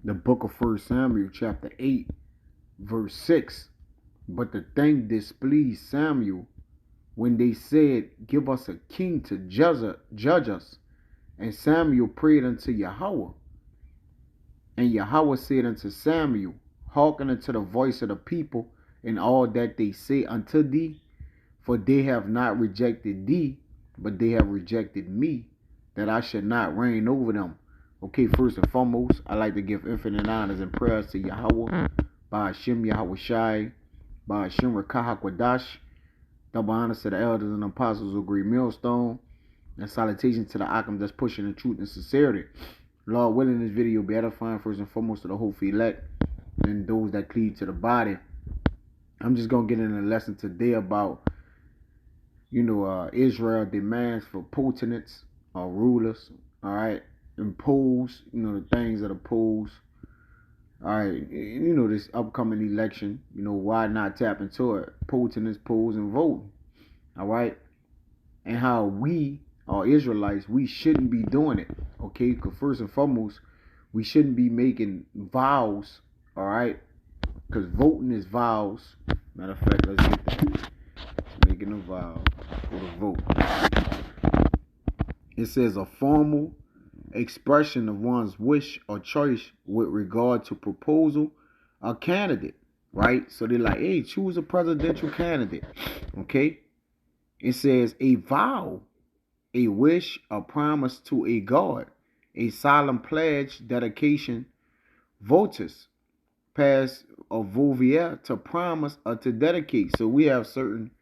The book of First Samuel, chapter 8, verse 6. But the thing displeased Samuel when they said, Give us a king to judge us. And Samuel prayed unto Yahweh. And Yahweh said unto Samuel, Hearken unto the voice of the people in all that they say unto thee, for they have not rejected thee, but they have rejected me, that I should not reign over them. Okay, first and foremost, I like to give infinite honors and prayers to Yahweh, by Hashem Yahweh Shai, by Hashem Rakah Kwadash, double honors to the elders and apostles of Great Millstone, and salutations to the Akim that's pushing the truth and sincerity. Lord willing, this video be edifying first and foremost to the whole elect and those that cleave to the body. I'm just going to get in a lesson today about, Israel demands for potentates or rulers, all right, impose, the things that oppose, all right, this upcoming election, why not tap into it? Potentates, polls, and voting, all right, and how we, our Israelites, we shouldn't be doing it, okay, because first and foremost, we shouldn't be making vows, all right, because voting is vows. Matter of fact, let's get that. Making a vow for the vote. It says a formal expression of one's wish or choice with regard to proposal or candidate, right? So they're like, hey, choose a presidential candidate, okay? It says a vow, a wish or promise to a god, a solemn pledge, dedication, votus, pass or vovia, to promise or to dedicate. So we have certain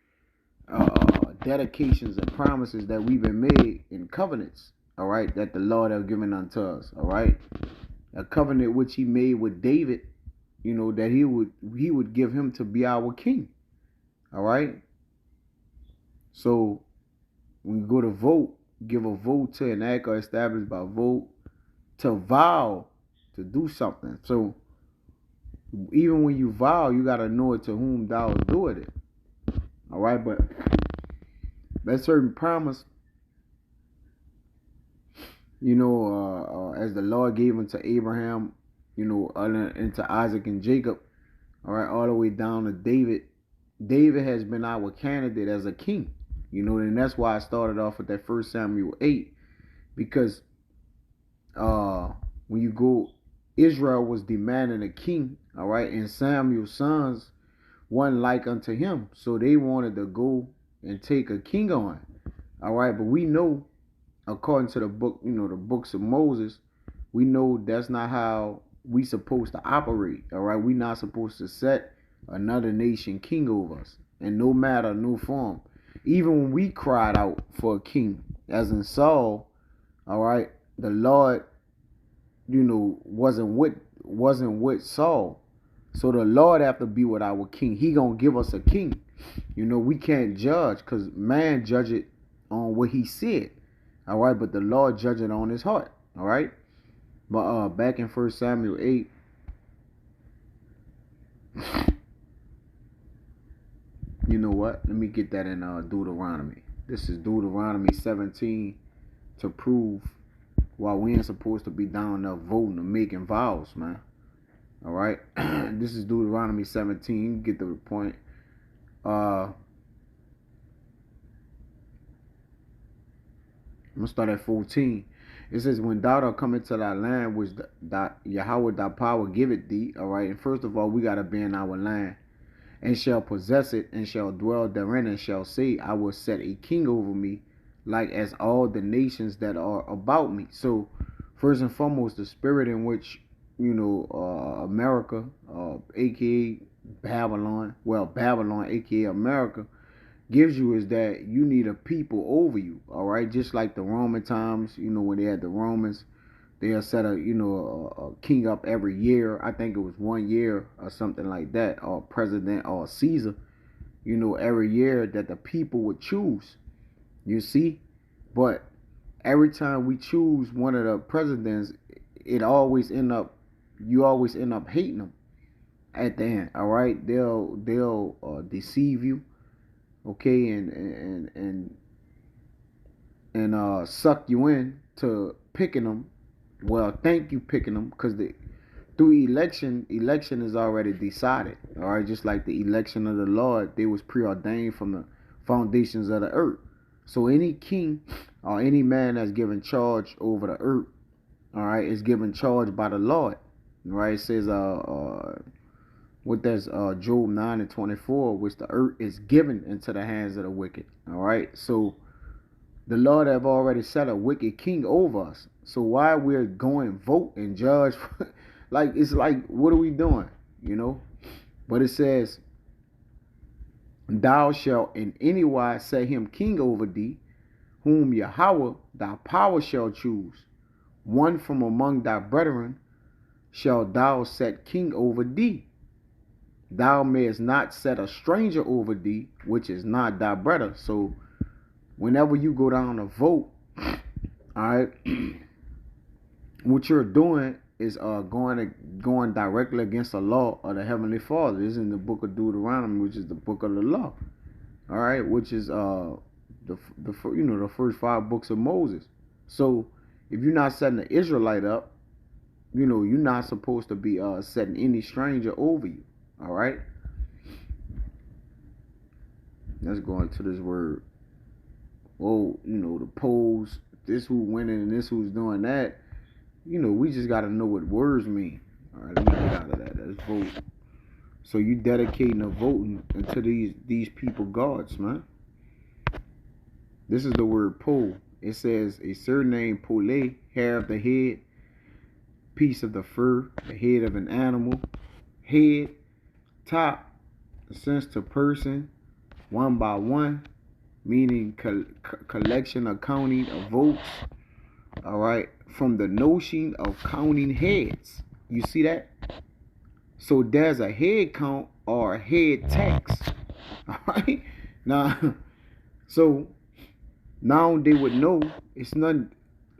dedications and promises that we've been made in covenants, all right, that the Lord have given unto us, all right. A covenant which he made with David, that he would give him to be our king, all right. So when you go to vote, give a vote to an act or established by vote, to vow to do something. So even when you vow, you got to know it to whom thou is doing it, all right. But that certain promise, as the Lord gave unto Abraham, into Isaac and Jacob, all right, all the way down to David. David has been our candidate as a king, and that's why I started off with that First Samuel 8, because when you go, Israel was demanding a king, all right, and Samuel's sons wasn't like unto him, so they wanted to go and take a king on, all right. But we know, according to the book, the books of Moses, we know that's not how we supposed to operate, all right. We not supposed to set another nation king over us in no matter, no form. Even when we cried out for a king, as in Saul, all right, the Lord, wasn't with Saul. So the Lord have to be with our king. He gonna give us a king. We can't judge, because man judge it on what he said, all right, but the Lord judge it on his heart, all right. But back in First Samuel 8, you know what? Let me get that in Deuteronomy. This is Deuteronomy 17, to prove why we ain't supposed to be down there voting or making vows, man. All right. This is Deuteronomy 17. Get the point. I'm gonna start at 14. It says, when thou art come into thy land, which Yahweh thy power giveth thee, all right. And first of all, we gotta be in our land, and shall possess it, and shall dwell therein, and shall say, I will set a king over me, like as all the nations that are about me. So first and foremost, the spirit in which America, aka Babylon, aka America, gives you, is that you need a people over you, all right. Just like the Roman times, when they had the Romans, they'll set a king up every year. I think it was 1 year or something like that, or president or Caesar, every year that the people would choose. You see, but every time we choose one of the presidents, it always end up you always end up hating them at the end. All right, they'll deceive you, okay, and suck you in to picking them. Well, thank you picking them, because through election is already decided. All right, just like the election of the Lord, they was preordained from the foundations of the earth. So any king or any man that's given charge over the earth, all right, is given charge by the Lord. All right, it says what that's Job 9:24, which the earth is given into the hands of the wicked. All right, so the Lord have already set a wicked king over us. So why we're going vote and judge? Like, it's like, what are we doing? You know? But it says, thou shalt in any wise set him king over thee, whom Yahweh thy power shall choose. One from among thy brethren shalt thou set king over thee. Thou mayest not set a stranger over thee, which is not thy brother. So whenever you go down to vote, all right, what you're doing is going directly against the law of the Heavenly Father. This is in the book of Deuteronomy, which is the book of the law. All right, which is the first 5 books of Moses. So if you're not setting the Israelite up, you're not supposed to be setting any stranger over you. All right. Let's go into this word. Oh, the polls, this who winning and this who's doing that. We just got to know what words mean. All right, let me get out of that. Let's vote. So you dedicating a voting unto these people gods, man. This is the word poll. It says a surname pole, hair of the head, piece of the fur, the head of an animal, head, top, sense to person, one by one, meaning collection or counting of votes. All right, from the notion of counting heads. You see that? So there's a head count or a head tax. All right. So now they would know it's nothing.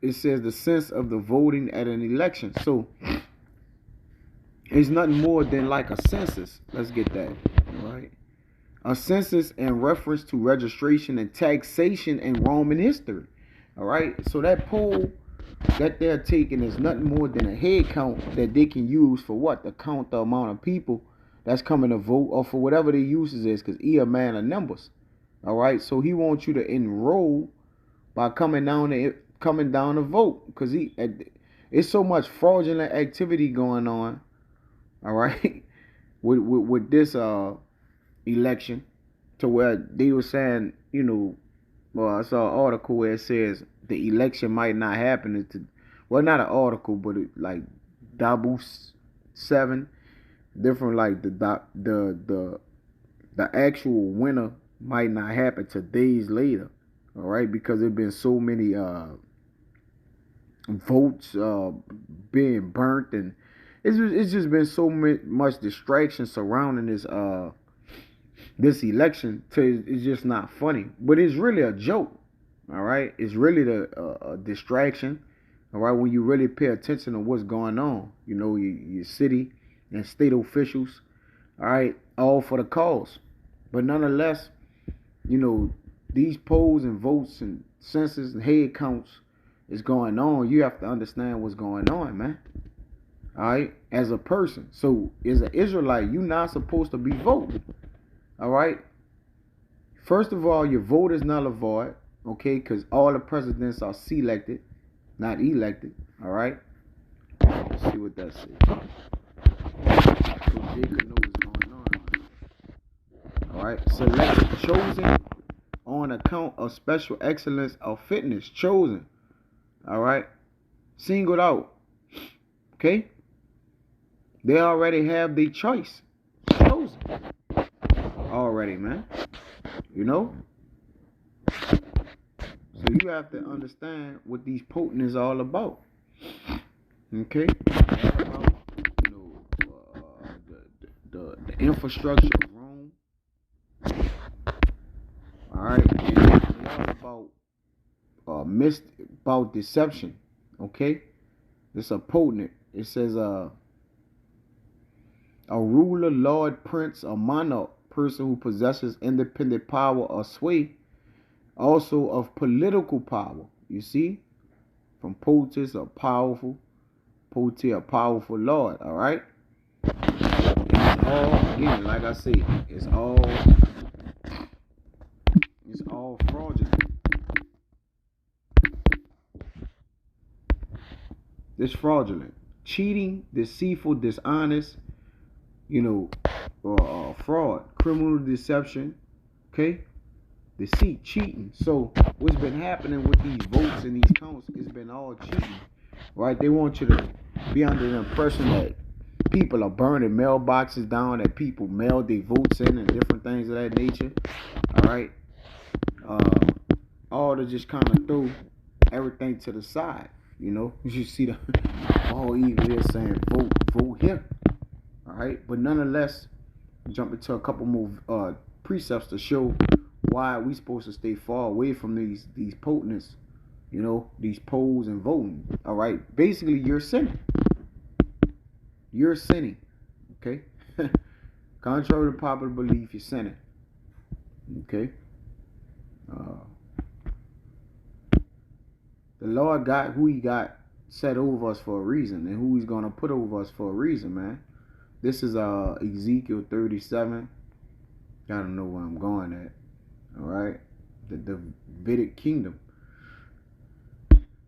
It says the sense of the voting at an election. So it's nothing more than like a census. Let's get that. All right. A census in reference to registration and taxation in Roman history. All right. So that poll that they're taking is nothing more than a head count that they can use for what? To count the amount of people that's coming to vote, or for whatever their uses is, because he a man of numbers. All right. So he wants you to enroll by coming down to vote, because it's so much fraudulent activity going on. All right. with this election, to where they were saying, well, I saw an article where it says the election might not happen. Well, not an article, but like double 7 different, like the actual winner might not happen till days later. All right, because there've been so many votes being burnt, and it's just been so much distraction surrounding this election, it's just not funny. But it's really a joke. All right, it's really a distraction. All right, when you really pay attention to what's going on, your city and state officials, all right, all for the cause. But nonetheless, these polls and votes and census and head counts is going on. You have to understand what's going on, man. All right, as a person. So as an Israelite, you're not supposed to be voting. All right. First of all, your vote is null and void, okay? Because all the presidents are selected, not elected. All right. Let's see what that says. So Jacob knows what's going on. All right. Selected, chosen on account of special excellence or fitness. Chosen. All right. Singled out. Okay. They already have the choice. Chosen. Already, man. So you have to understand what these potent is all about. Okay. About, the infrastructure of Rome. All right. And it's all about deception. Okay. It's a potent. It says a ruler, lord, prince, a monarch, person who possesses independent power or sway, also of political power. You see, from potents or powerful, Potier, a powerful Lord, all right? It's all, again, like I say, it's all fraudulent. It's fraudulent. Cheating, deceitful, dishonest, you know, fraud, criminal deception, okay? Deceit, cheating. So what's been happening with these votes and these counts, it's been all cheating, right? They want you to be under the impression that people are burning mailboxes down, that people mail their votes in and different things of that nature, all right? All to just kind of throw everything to the side, you know? You see the all evil here saying vote here, all right? But nonetheless, jump into a couple more precepts to show why we supposed to stay far away from these potents, you know, these polls and voting. All right, basically you're sinning. You're sinning. Okay, contrary to popular belief, you're sinning. Okay. The Lord got who He got set over us for a reason, and who He's gonna put over us for a reason, man. This is Ezekiel 37. Gotta know where I'm going at. All right, the Davidic kingdom,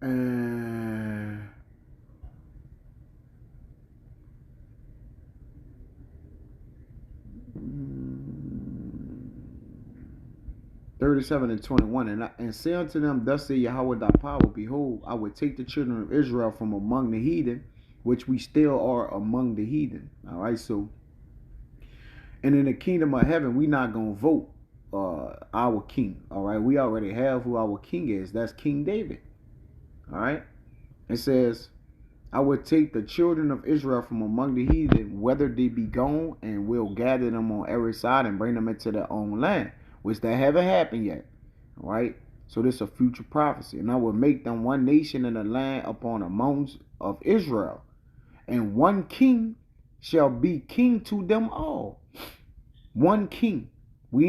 and 37 and 21, and say unto them, thus say Yahweh thy power, behold, I will take the children of Israel from among the heathen, which we still are among the heathen. All right, so, and in the kingdom of heaven, we not gonna vote our king. All right, we already have who our king is. That's King David. All right, it says, I will take the children of Israel from among the heathen, whether they be gone, and will gather them on every side and bring them into their own land, which that haven't happened yet. All right, so this is a future prophecy. And I will make them one nation in the land upon the mountains of Israel, and one king shall be king to them all. One king. It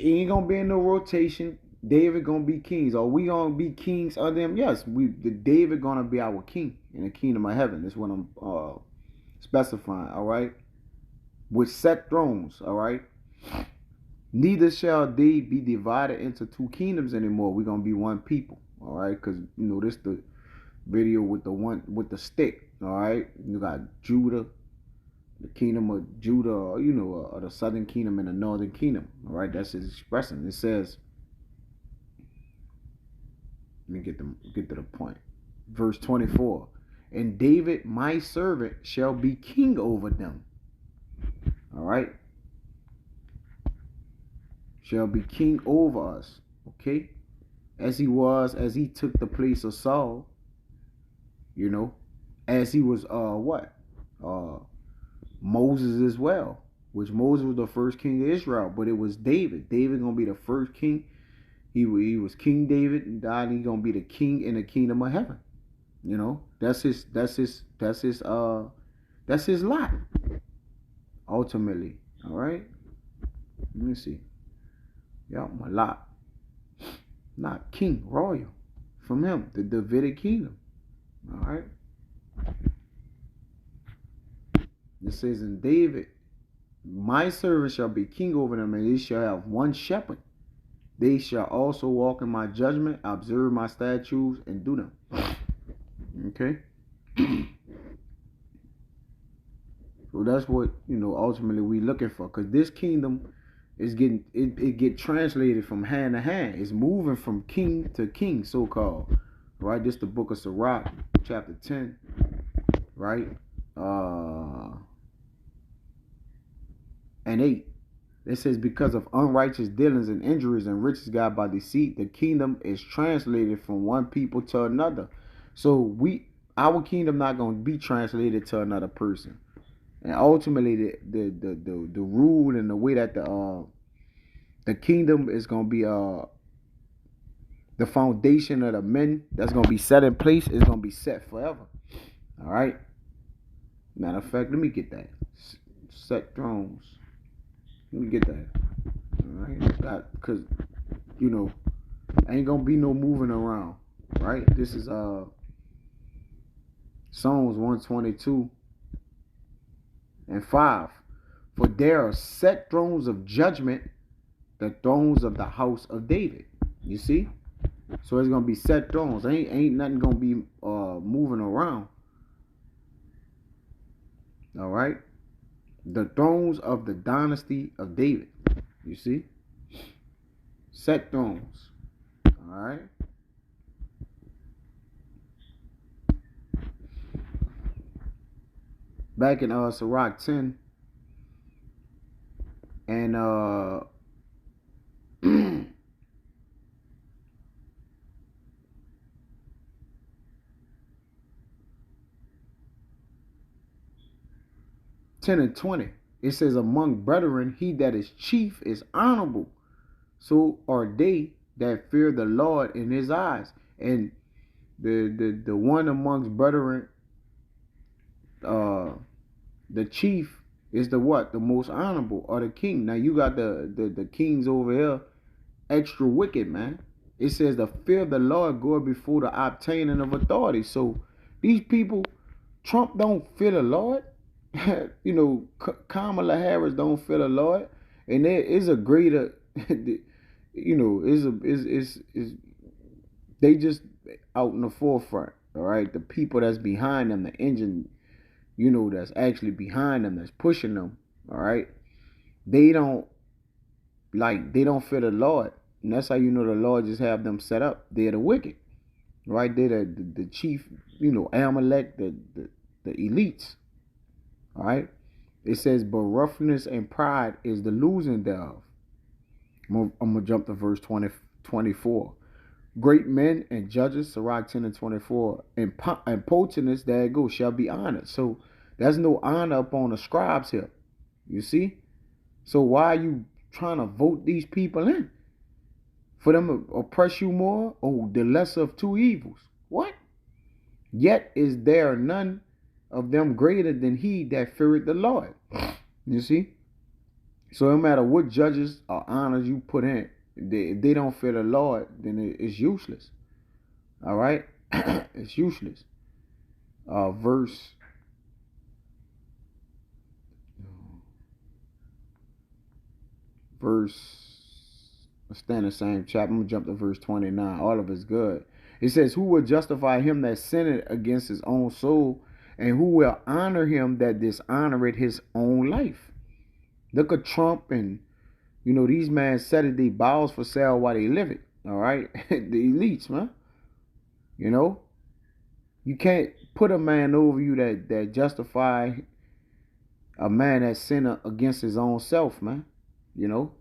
ain't gonna be in no rotation. David gonna be kings. Are we gonna be kings under him? Yes, David gonna be our king in the kingdom of heaven. That's what I'm specifying. All right, with set thrones. All right. Neither shall they be divided into two kingdoms anymore. We're gonna be one people. All right, because you know this the video with the one with the stick. All right, you got Judah, the kingdom of Judah, you know, the southern kingdom and the northern kingdom. All right, that's his expression. It says, let me get to the point. Verse 24. And David, my servant, shall be king over them. All right, shall be king over us. Okay, as he took the place of Saul. You know, as he was Moses as well, which Moses was the first king of Israel, but it was David. David gonna be the first king. He was King David, and died. He gonna be the king in the kingdom of heaven. You know, that's his lot. Ultimately, all right. Let me see. Yeah, my lot. Not king, royal, from him, the Davidic kingdom. All right. It says, in David, my servant shall be king over them, and they shall have one shepherd. They shall also walk in my judgment, observe my statutes, and do them. Okay? So that's what, you know, ultimately we looking for. Because this kingdom is getting, it get translated from hand to hand. It's moving from king to king, so-called. Right? This is the book of Sirach, chapter 10. Right? And 8. It says, because of unrighteous dealings and injuries and riches got by deceit, the kingdom is translated from one people to another. So our kingdom not going to be translated to another person. And ultimately, the rule and the way that the kingdom is going to be the foundation of the men that's going to be set in place is going to be set forever. All right. Matter of fact, let me get that. Set thrones. Let me get that. All right. Because, you know, ain't going to be no moving around. Right. This is Psalms 122 and 5. For there are set thrones of judgment, the thrones of the house of David. You see? So it's gonna be set thrones. Ain't nothing gonna be moving around. All right? The thrones of the dynasty of David. You see? Set thrones. All right? Back in Sirach 10 and 10 and 20, it says, among brethren, he that is chief is honorable. So are they that fear the Lord in his eyes. And the one amongst brethren, the chief is the what? The most honorable, or the king. Now you got the kings over here, extra wicked, man. It says the fear of the Lord goeth before the obtaining of authority. So these people, Trump don't fear the Lord. You know, Kamala Harris don't fear the Lord. And there is a greater, you know, is they just out in the forefront. All right, the people that's behind them, the engine, you know, that's actually behind them, that's pushing them. All right, they don't fear the Lord, and that's how you know the Lord just have them set up. They're the wicked, right? They're the chief, you know, Amalek, the elites. All right, it says, but roughness and pride is the losing thereof. I'm gonna jump to verse 24. Great men and judges, Sirach 10 and 24, and potentates, there it goes, shall be honored. So there's no honor upon the scribes here. You see? So why are you trying to vote these people in? For them to oppress you more? Oh, the lesser of two evils. What? Yet is there none of them greater than he that feareth the Lord. You see? So no matter what judges or honors you put in, if they don't fear the Lord, then it's useless. All right? It's useless. Verse let's stay in the same chapter. I'm gonna jump to verse 29. All of it's good. It says, who will justify him that sinned against his own soul, and who will honor him that dishonoreth his own life? Look at Trump, and you know, these men set they bows for sale while they live it. All right? The elites, man. You know? You can't put a man over you that justify a man that sinned against his own self, man. You know?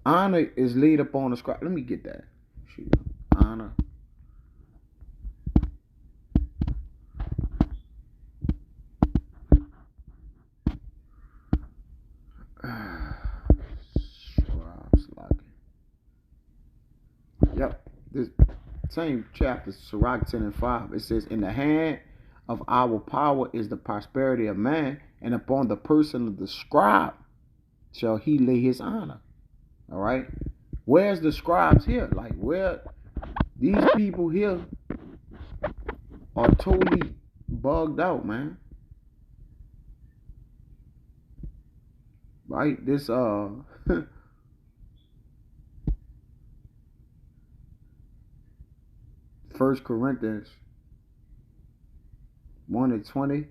Honor is laid upon the scribe. Let me get that. Shoot. Honor. Yep. This same chapter, Sirach 10 and 5. It says, in the hand of our power is the prosperity of man, and upon the person of the scribe shall he lay his honor. All right? Where's the scribes here? Like, where these people here are totally bugged out, man. Right? This First Corinthians 1 and 20.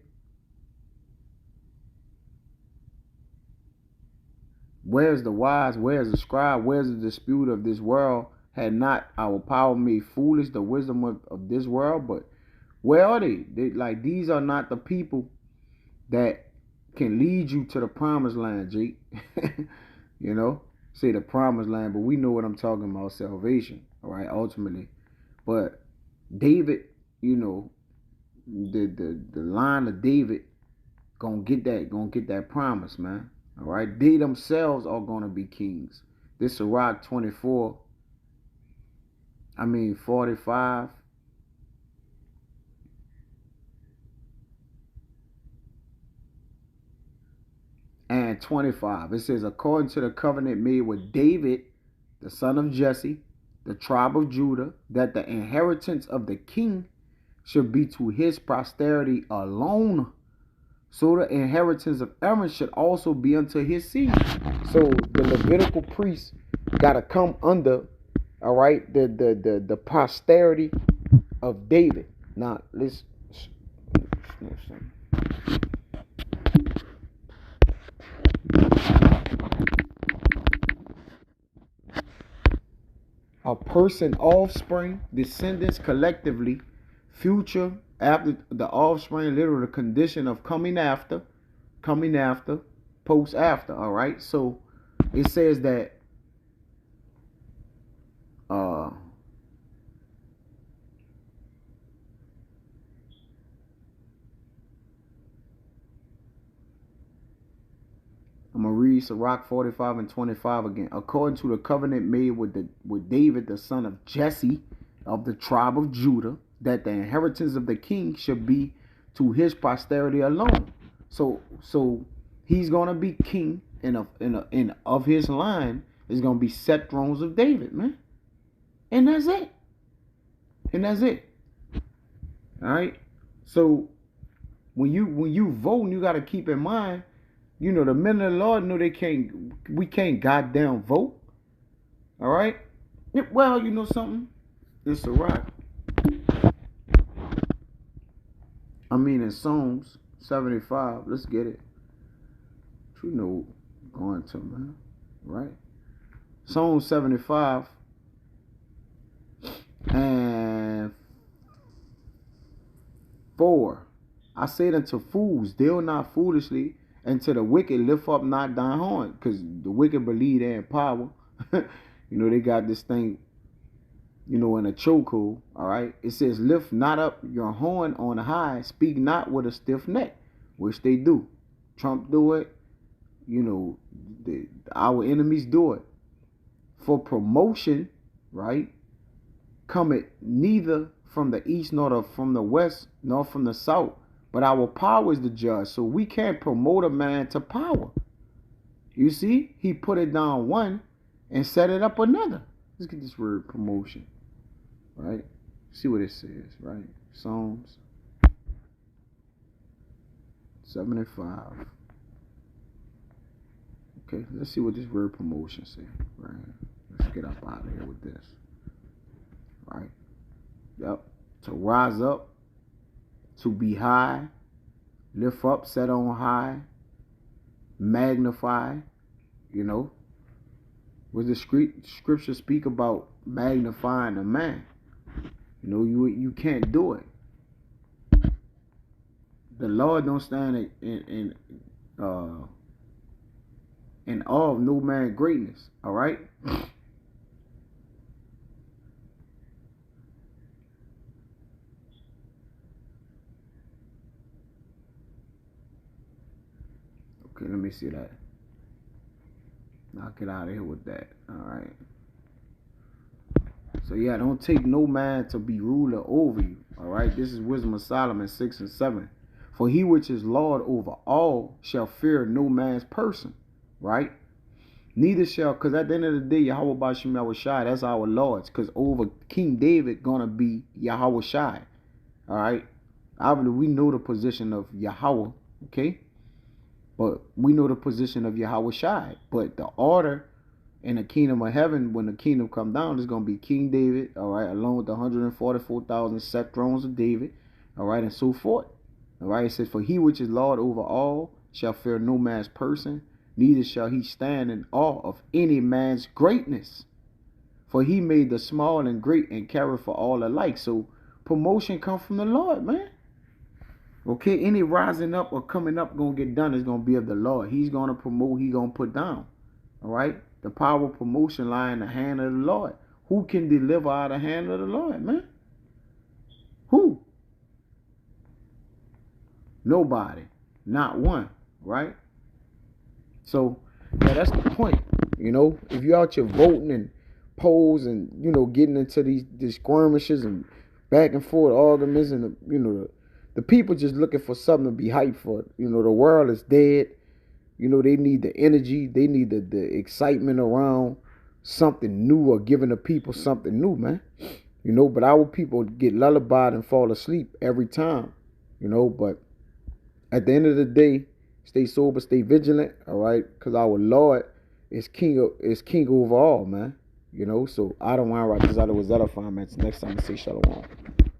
Where's the wise? Where's the scribe? Where's the dispute of this world? Had not our power made foolish the wisdom of this world? But where are they? Like, these are not the people that can lead you to the promised land, Jake. You know? Say the promised land, but we know what I'm talking about, salvation. All right, ultimately. But David, you know, the line of David gonna get that promise, man. All right, they themselves are gonna be kings. This Sirach 24, 45. And 25. It says, according to the covenant made with David, the son of Jesse, the tribe of Judah, that the inheritance of the king should be to his posterity alone. So the inheritance of Aaron should also be unto his seed. So the Levitical priest gotta come under, all right, the posterity of David. Now let's. A person, offspring, descendants collectively, future, after the offspring, literally the condition of coming after, post after. All right. So it says that uh I'm gonna read Sirach 45 and 25 again. According to the covenant made with David, the son of Jesse, of the tribe of Judah, that the inheritance of the king should be to his posterity alone. So he's gonna be king, and of his line is gonna be set thrones of David, man. And that's it. All right. So when you vote, you gotta keep in mind, you know, the men of the Lord know we can't goddamn vote. All right? Well, you know something? It's a rock. I mean, in Psalms 75, let's get it. You know, going to, man. Right? Psalm 75 and 4. I said unto fools, deal not foolishly, and to the wicked lift up not thine horn. Because the wicked believe they're in power. You know, they got this thing, you know, in a chokehold. All right. It says, lift not up your horn on high, speak not with a stiff neck, which they do. Trump do it. You know, our enemies do it. For promotion, right, cometh neither from the east nor from the west nor from the south, but our power is the judge. So we can't promote a man to power. You see, he put it down one and set it up another. Let's get this word promotion, right? See what it says, right? Psalms 75. Okay, let's see what this word promotion says, right? Let's get up out of here with this, right? Yep. To rise up, to be high, lift up, set on high, magnify, you know. What the scripture speak about magnifying a man? You know, you can't do it. The Lord don't stand in awe of no man greatness. All right. Okay, let me see that. I'll get out of here with that. All right. So yeah, don't take no man to be ruler over you. All right. This is Wisdom of Solomon 6 and 7. For he which is Lord over all shall fear no man's person. Right. Neither shall, because at the end of the day, Yahweh Bashim Yahushai, that's our Lord's. Because over King David gonna be Yahweh Shai. All right. Obviously, we know the position of Yahweh. Okay. But we know the position of Yahweh Shai. But the order in the kingdom of heaven, when the kingdom come down, is going to be King David, all right, along with the 144,000 set thrones of David, all right, and so forth. All right, it says, for he which is Lord over all shall fear no man's person, neither shall he stand in awe of any man's greatness. For he made the small and great and carry for all alike. So promotion comes from the Lord, man. Okay, any rising up or coming up gonna get done is gonna be of the Lord. He's gonna promote, he's gonna put down. All right? The power of promotion lie in the hand of the Lord. Who can deliver out of the hand of the Lord, man? Who? Nobody. Not one, right? So, yeah, that's the point. You know, if you're out here voting and polls and, you know, getting into these skirmishes and back and forth arguments and, you know, the people just looking for something to be hyped for. You know, the world is dead. You know, they need the energy. They need the excitement around something new or giving the people something new, man. You know, but our people get lullabied and fall asleep every time. You know, but at the end of the day, stay sober, stay vigilant, all right? Because our Lord is king over all, man. You know, so I don't want to write this out of Wazetta Next time I say shalom.